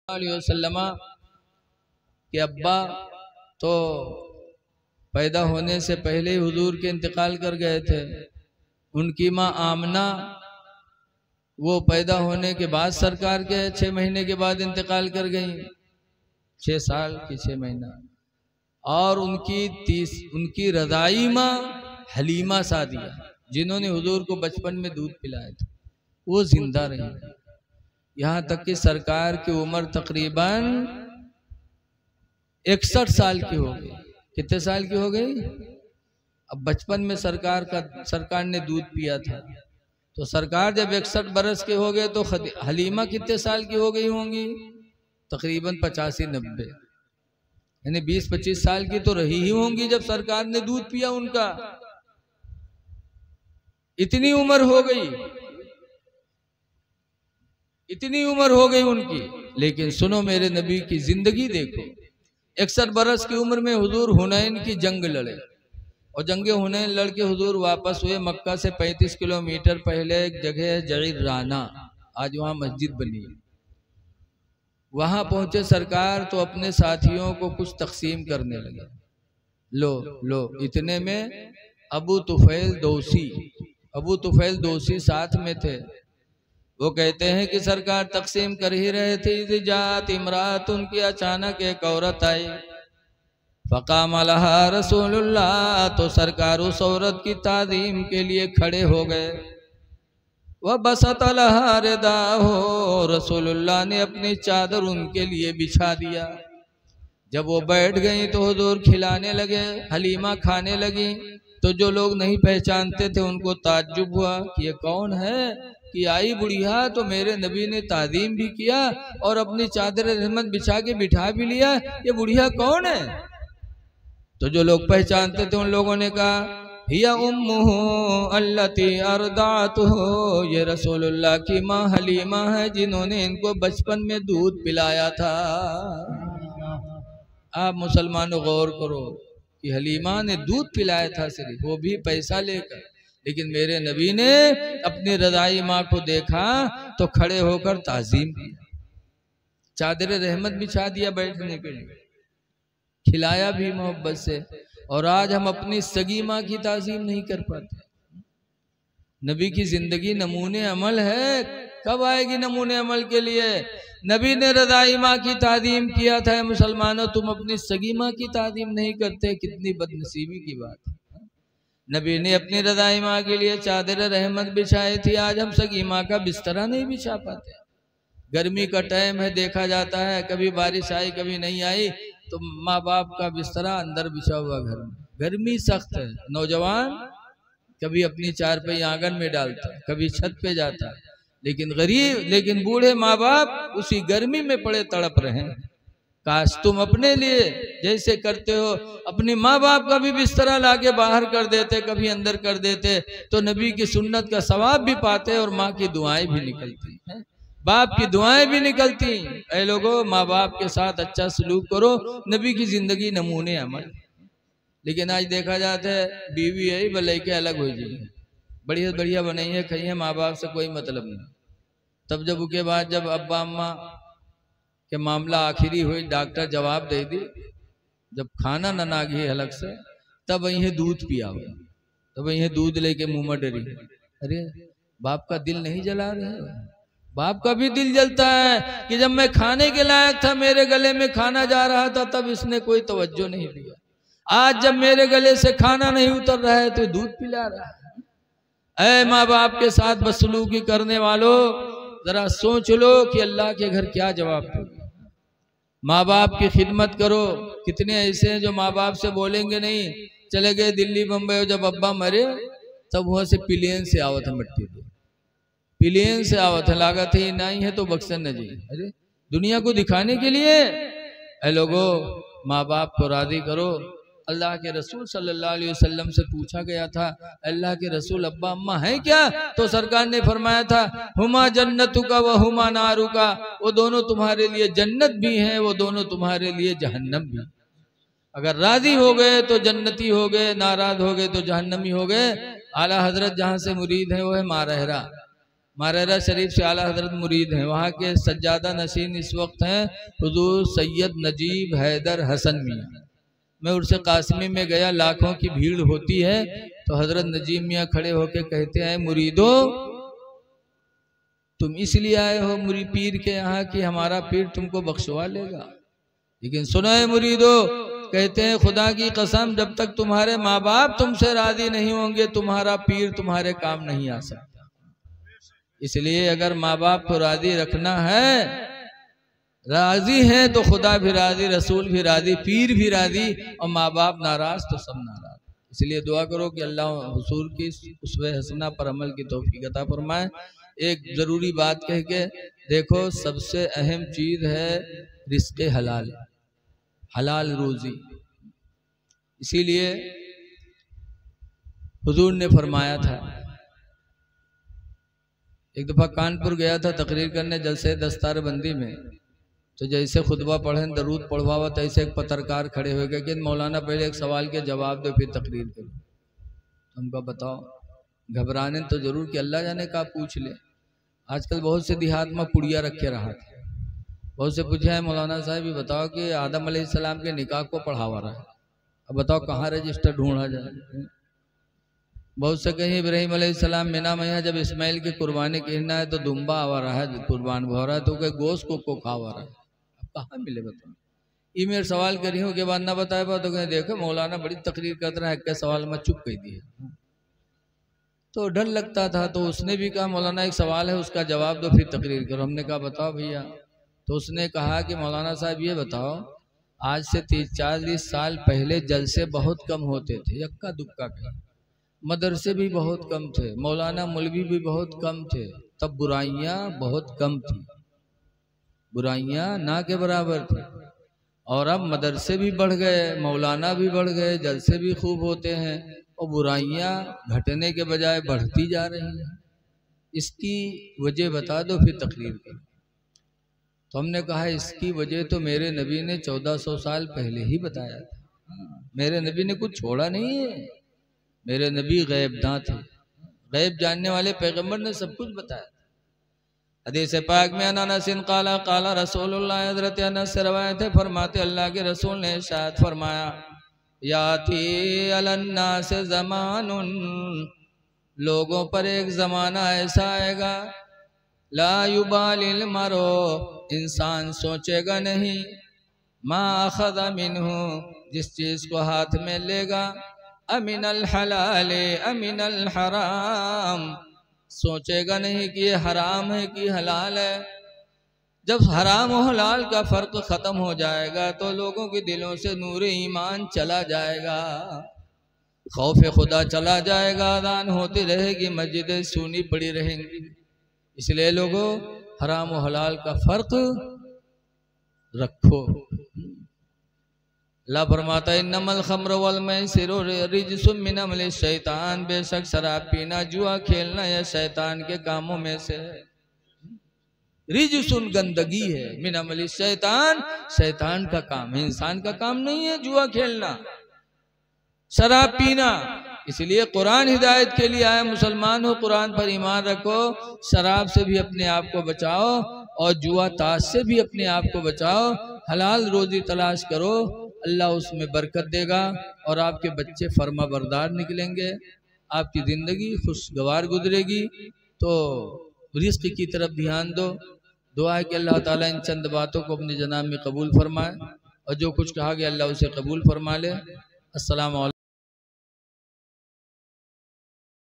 अलैहि वसल्लम के अब्बा तो पैदा होने से पहले ही हुजूर के इंतकाल कर गए थे। उनकी माँ आमना वो पैदा होने के बाद सरकार के 6 महीने के बाद इंतकाल कर गई, 6 साल की 6 महीना। और उनकी रज़ाई माँ हलीमा सादिया, जिन्होंने हुजूर को बचपन में दूध पिलाया था, वो जिंदा रही। यहाँ तक कि सरकार की उम्र तकरीबन 61 साल की हो गई। कितने साल की हो गई? अब बचपन में सरकार ने दूध पिया था, तो सरकार जब 61 बरस के हो गए तो हलीमा कितने साल की हो गई होंगी? तकरीबन 85-90, यानी 20-25 साल की तो रही ही होंगी जब सरकार ने दूध पिया उनका। इतनी उम्र हो गई, इतनी उम्र हो गई उनकी। लेकिन सुनो, मेरे नबी की जिंदगी देखो। 61 बरस की उम्र में हुजूर हुनैन की जंग लड़े, और जंगे हुनैन लड़के हुजूर वापस हुए। मक्का से 35 किलोमीटर पहले एक जगह है जईराना, आज वहां मस्जिद बनी है। वहां पहुंचे सरकार तो अपने साथियों को कुछ तकसीम करने लगे। लो इतने में अबू तुफैल दोसी साथ में थे। वो कहते हैं कि सरकार तकसीम कर ही रहे थे, जात इमरात, उनकी अचानक एक औरत आई। फ़क़ाम अलहा रसूलुल्लाह, तो सरकार उस औरत की ताज़ीम के लिए खड़े हो गए। वह बसत अलहा रिदाहो, रसूलुल्लाह ने अपनी चादर उनके लिए बिछा दिया। जब वो बैठ गई तो हुजूर खिलाने लगे, हलीमा खाने लगी। तो जो लोग नहीं पहचानते थे उनको ताज्जुब हुआ कि ये कौन है कि आई बुढ़िया, तो मेरे नबी ने ताज़ीम भी किया और अपनी चादर रहमत बिछा के बिठा भी लिया, ये बुढ़िया कौन है? तो जो लोग पहचानते थे उन लोगों ने कहा, हिया उम्मुहु अल्लती अर्दातुहु, ये रसूलुल्लाह की माँ हलीमा है जिन्होंने इनको बचपन में दूध पिलाया था। आप मुसलमानों गौर करो कि हलीमा ने दूध पिलाया था, सिर्फ वो भी पैसा लेकर। लेकिन मेरे नबी ने अपनी रज़ाई माँ को देखा तो खड़े होकर ताज़ीम किया, चादर रहमत बिछा दिया बैठने के लिए, खिलाया भी मोहब्बत से। और आज हम अपनी सगी माँ की ताज़ीम नहीं कर पाते। नबी की जिंदगी नमूने अमल है। कब आएगी नमूने अमल के लिए? नबी ने रज़ाई माँ की ताज़ीम किया था। मुसलमानों, तुम अपनी सगी माँ की ताज़ीम नहीं करते, कितनी बदनसीबी की बात है। नबी ने अपनी रज़ाई माँ के लिए चादर रहमत बिछाई थी, आज हम सगी माँ का बिस्तरा नहीं बिछा पाते। गर्मी का टाइम है, देखा जाता है कभी बारिश आई कभी नहीं आई, तो माँ बाप का बिस्तरा अंदर बिछा हुआ घर में। गर्मी सख्त है, नौजवान कभी अपनी चारपाई आंगन में डालता है, कभी छत पे जाता है, लेकिन बूढ़े माँ बाप उसी गर्मी में पड़े तड़प रहे हैं। काश तुम अपने लिए जैसे करते हो अपनी माँ बाप का भी बिस्तरा लाके बाहर कर देते, कभी अंदर कर देते, तो नबी की सुन्नत का सवाब भी पाते और माँ की दुआएं भी निकलती हैं, बाप की दुआएं भी निकलती। ऐ लोगों, माँ बाप के साथ अच्छा सलूक करो, नबी की जिंदगी नमूने अमल। लेकिन आज देखा जाता है बीवी है भले के अलग हो जाए, बढ़िया बढ़िया बनाई है, खाई है, माँ बाप से कोई मतलब नहीं। तब जब उसके बाद जब अब्बा अम्मा के मामला आखिरी हुई, डॉक्टर जवाब दे दी, जब खाना न नागी अलग से, तब वही दूध पिया हो, तब वही दूध लेके मुंह में डरी। अरे बाप का दिल नहीं जला रहे? बाप का भी दिल जलता है कि जब मैं खाने के लायक था, मेरे गले में खाना जा रहा था, तब इसने कोई तवज्जो नहीं दिया। आज जब मेरे गले से खाना नहीं उतर रहा है तो दूध पिला रहा है। ऐ माँ बाप के साथ बदसलूकी करने वालों, जरा सोच लो कि अल्लाह के घर क्या जवाब दोगे। माँ बाप की खिदमत करो। कितने ऐसे हैं जो माँ बाप से बोलेंगे नहीं, चले गए दिल्ली बम्बई, जब अब्बा मरे तब वहां से प्लेन से आवत है, मट्टी प्लेन से आवत है, लागत है नहीं है तो बक्सन न जी। अरे दुनिया को दिखाने के लिए। ऐ लोगों, माँ बाप को राजी करो। अल्लाह के रसूल सल्लल्लाहु अलैहि वसल्लम से पूछा गया था, अल्लाह के रसूल अब्बा अम्मा हैं क्या? तो सरकार ने फरमाया था, हुमा जन्नतु का व हुमा नारू का, वो दोनों तुम्हारे लिए जन्नत भी हैं, वो दोनों तुम्हारे लिए जहन्नम भी। अगर राजी हो गए तो जन्नती हो गए, नाराज हो गए तो जहन्नमी हो गए। आला हजरत जहाँ से मुरीद है वो है मारहरा। मारेरा शरीफ से आला हजरत मुरीद हैं, वहाँ के सज्जादा नशीन इस वक्त हैं हुजूर सैयद नजीब हैदर हसन मियाँ। मैं उर्स कासमी में गया, लाखों की भीड़ होती है, तो हजरत नजीब मियाँ खड़े होके कहते हैं मुरीदो तुम इसलिए आए हो मुरी पीर के यहाँ कि हमारा पीर तुमको बख्शवा लेगा। लेकिन सुनो है मुरीदो, कहते हैं खुदा की कसम जब तक तुम्हारे माँ बाप तुमसे राजी नहीं होंगे तुम्हारा पीर तुम्हारे काम नहीं आ सकता। इसलिए अगर माँ बाप को राजी रखना है, राजी है तो खुदा भी राजी, रसूल भी राजी, पीर भी राजी, और माँ बाप नाराज तो सब नाराज। इसलिए दुआ करो कि अल्लाह हुजूर की उसवे हसना पर अमल की तौफीक अता फरमाए। एक जरूरी बात कह के देखो, सबसे अहम चीज है रिज़्क़े हलाल, हलाल रोजी। इसीलिए हुजूर ने फरमाया था, एक दफा कानपुर गया था तकरीर करने जलसे दस्तार बंदी में, तो जैसे खुतबा पढ़े दरूद पढ़वावा तैसे एक पत्रकार खड़े हो गए कि मौलाना पहले एक सवाल के जवाब दो फिर तकरीर करो। हमको बताओ, घबराने तो जरूर कि अल्लाह जाने का पूछ ले। आजकल बहुत से देहात में पुड़िया रख के रहा था, बहुत से पूछा है मौलाना साहब ये बताओ कि आदम अलैहिस्सलाम के निकाह को पढ़ावा रहा है, अब बताओ कहाँ रजिस्टर ढूंढा जाए। बहुत से कहीं इब्राहिम अलैहिस्सलाम मीना मैया जब इस्माइल की कुर्बानी कहना है तो दुम्बा आवा रहा है, कुर्बान हो रहा है, तो कहे गोश्त को खावा रहा है, अब कहाँ मिले बताओ। ये मेरे सवाल करी हूँ के बाद ना बताए पा तो कहीं देखो मौलाना बड़ी तकरीर कर रहा है, क्या सवाल में चुप कह दिए। तो डर लगता था, तो उसने भी कहा मौलाना एक सवाल है उसका जवाब दो फिर तकरीर करो। हमने कहा बताओ भैया। तो उसने कहा कि मौलाना साहब ये बताओ, आज से 30-40 साल पहले जलसे बहुत कम होते थे, यक्का दुक्का कहीं, मदरसे भी बहुत कम थे, मौलाना मौलवी भी बहुत कम थे, तब बुराइयां बहुत कम थी, बुराइयां ना के बराबर थी। और अब मदरसे भी बढ़ गए, मौलाना भी बढ़ गए, जलसे भी खूब होते हैं, और बुराइयां घटने के बजाय बढ़ती जा रही हैं। इसकी वजह बता दो फिर तकरीर करो। तो हमने कहा इसकी वजह तो मेरे नबी ने 1400 साल पहले ही बताया था। मेरे नबी ने कुछ छोड़ा नहीं है, मेरे नबी गैबदां थे, गैब जानने वाले पैगंबर ने सब कुछ बताया। हदीस पाक में अनसिन काला काला रसूलुल्लाह, हज़रत अनस से रवायत है, फरमाते अल्लाह के रसूल ने इरशाद फरमाया, याती अलन्नास ज़मानुन, लोगों पर एक ज़माना ऐसा आएगा, ला युबालिल मरो, इंसान सोचेगा नहीं, मा अखज़ मिन्हु, जिस चीज़ को हाथ में लेगा, अमिनल हलाल अमिनल हराम, सोचेगा नहीं कि ये हराम है कि हलाल है। जब हराम और हलाल का फ़र्क ख़त्म हो जाएगा तो लोगों के दिलों से नूर ईमान चला जाएगा, खौफ खुदा चला जाएगा, अज़ान होती रहेगी, मस्जिदें सूनी पड़ी रहेंगी। इसलिए लोगों हराम और हलाल का फ़र्क रखो। अल्लाह फरमाता है इन्नमल खम्र वल मैसिर रिजसुम मिन अमलिश शैतान, बेशक शराब पीना जुआ खेलना यह शैतान के कामों में से है। रिजसुन गंदगी है, मिन अमलिश शैतान, शैतान का काम है, इंसान का काम नहीं है जुआ खेलना शराब पीना। इसलिए कुरान हिदायत के लिए आया, मुसलमान हो कुरान पर ईमान रखो, शराब से भी अपने आप को बचाओ और जुआ ताश से भी अपने आप को बचाओ, हलाल रोजी तलाश करो, अल्लाह उसमें बरकत देगा और आपके बच्चे फर्मा बरदार निकलेंगे, आपकी ज़िंदगी खुशगवार गुजरेगी। तो रिज़्क़ की तरफ ध्यान दो। दुआ है कि अल्लाह ताला इन चंद बातों को अपने जनाब में कबूल फरमाए और जो कुछ कहा गया अल्लाह उसे कबूल फरमा ले। अस्सलाम वालेकुम।